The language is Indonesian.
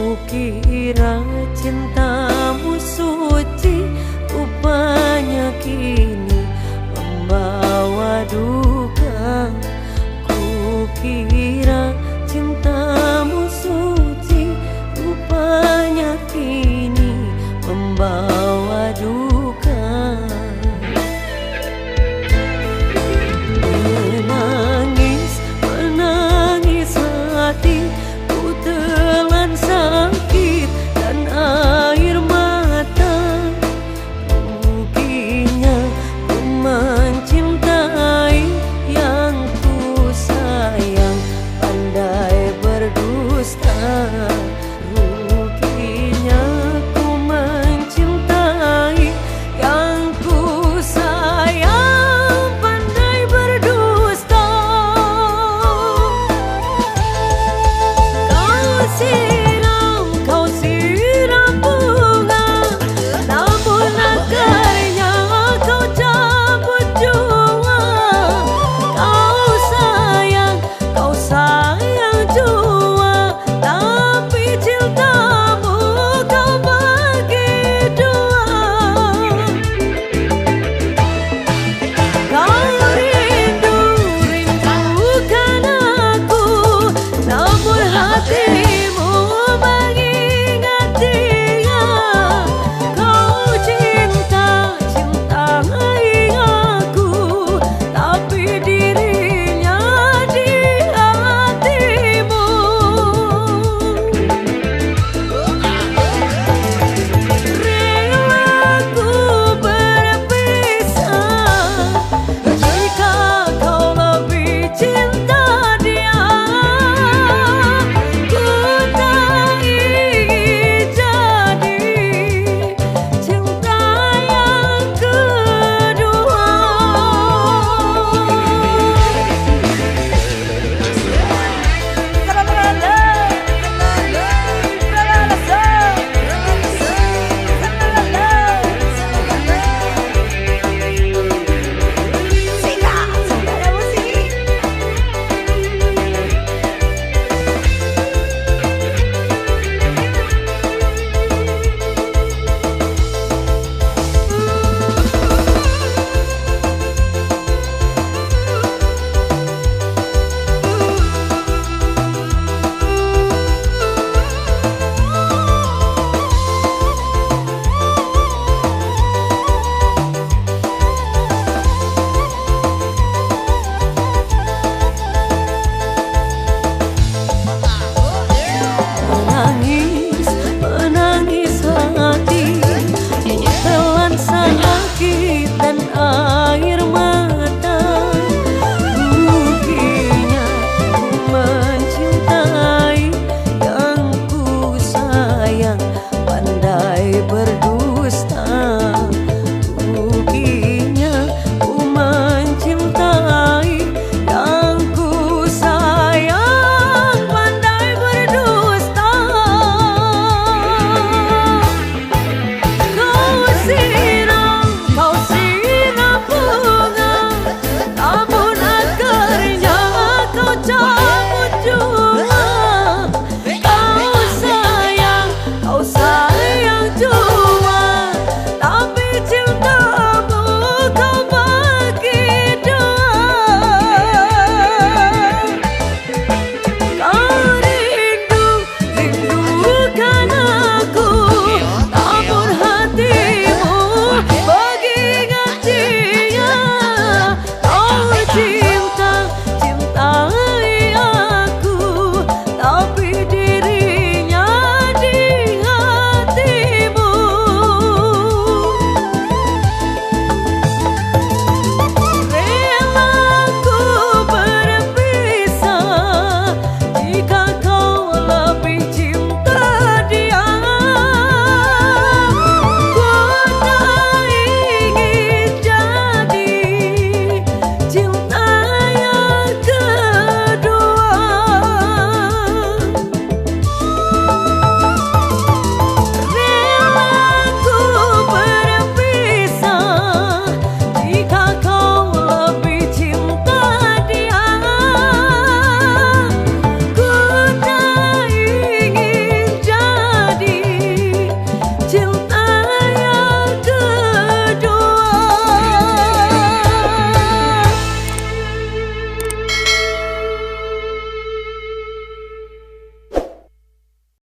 Kukira cintamu suci, rupanya kini membawa duka. Kukira cintamu suci, rupanya kini membawa duka. Menangis, menangis hati, ku telan sakit dan air mata. Ruginya ku mencintai yang ku sayang, pandai berdusta. Ruginya ku mencintai yang ku sayang, pandai berdusta. Kau siram bunga, namun akarnya kau cabut jua. Kau sayang jua, tapi cintamu kau bagi dua. Kau rindukan aku, namun hatimu mengingat dia. Kau cintai aku, tapi dirinya di hatimu. Rela ku berpisah jika kau lebih cinta dia. Ku tak ingin jadi cinta yang kedua. Menangis